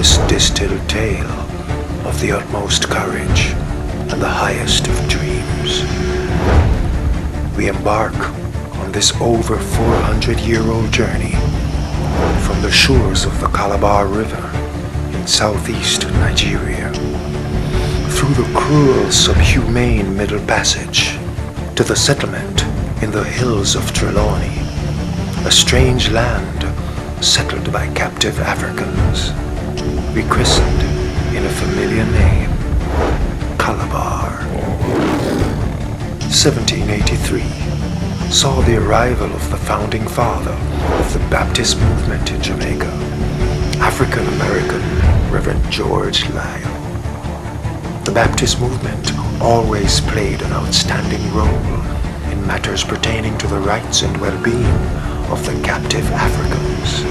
this distilled tale of the utmost courage and the highest of dreams, we embark on this over 400-year-old journey from the shores of the Calabar River in southeast Nigeria, through the cruel, subhumane Middle Passage to the settlement in the hills of Trelawney, a strange land settled by captive Africans, rechristened in a familiar name, Calabar. 1783 saw the arrival of the founding father of the Baptist movement in Jamaica, African-American Reverend George Lyle. The Baptist movement always played an outstanding role in matters pertaining to the rights and well-being of the captive Africans.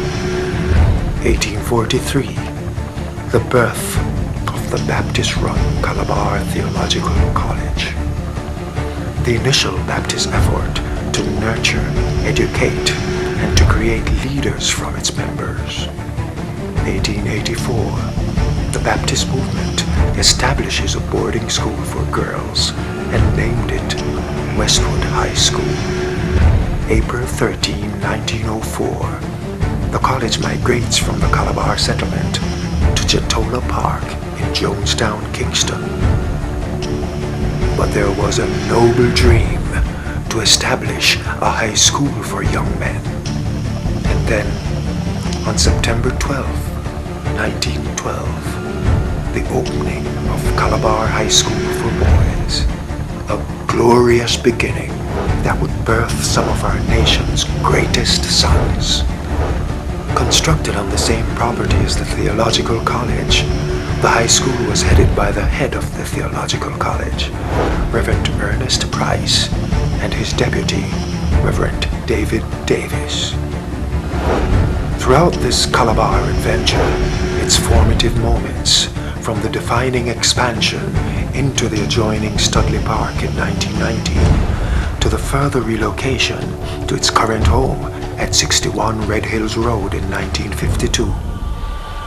1843, the birth of the Baptist-run Calabar Theological College. The initial Baptist effort to nurture, educate, and to create leaders from its members. 1884, the Baptist movement establishes a boarding school for girls and named it Westwood High School. April 13, 1904, the college migrates from the Calabar settlement to Chatola Park in Jonestown, Kingston. But there was a noble dream to establish a high school for young men. And then, on September 12, 1912, the opening of Calabar High School for Boys, a glorious beginning that would birth some of our nation's greatest sons. Constructed on the same property as the Theological College, the high school was headed by the head of the Theological College, Reverend Ernest Price, and his deputy, Reverend David Davis. Throughout this Calabar adventure, its formative moments, from the defining expansion into the adjoining Studley Park in 1990, to the further relocation to its current home at 61 Red Hills Road in 1952,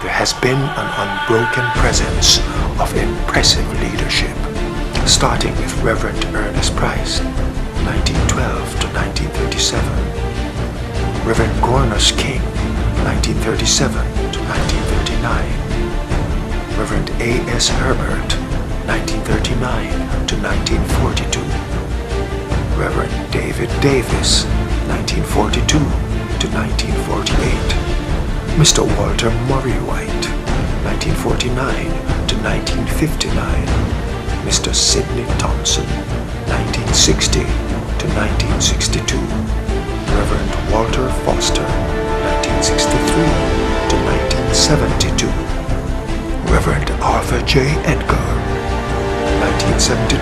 there has been an unbroken presence of impressive leadership, starting with Reverend Ernest Price, 1912 to 1937, Reverend Gornus King, 1937 to 1939, Reverend A.S. Herbert, 1939 to 1942, Reverend David Davis, 1942 to 1948, Mr. Walter Murray White, 1949 to 1959, Mr. Sidney Thompson, 1960 to 1962, Reverend Walter Foster, 1963 to 1972, Reverend Arthur J. Edgar, 1972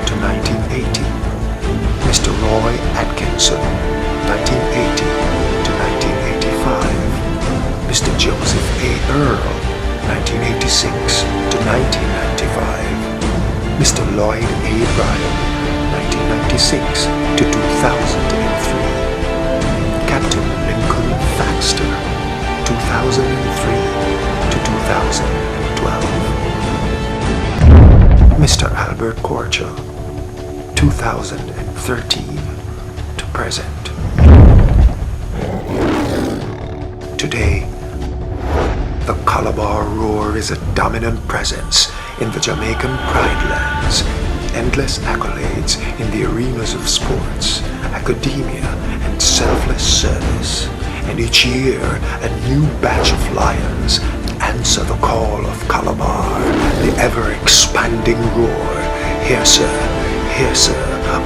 to 1980, Mr. Roy Atkinson, 1980 to 1985, Mr. Joseph A. Earl, 1986 to 1995, Mr. Lloyd A. Bryan, 1996 to 2003, Captain Lincoln Thaxter, 2003 to 2012, Mr. Albert Corcha, 2013 to present. Today, the Calabar roar is a dominant presence in the Jamaican Pride Lands, endless accolades in the arenas of sports, academia, and selfless service. And each year, a new batch of lions answer the call of Calabar, the ever-expanding roar. Hear, sir,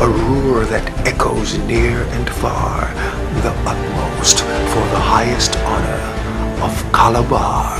a roar that echoes near and far, the utmost for the highest honor of Calabar.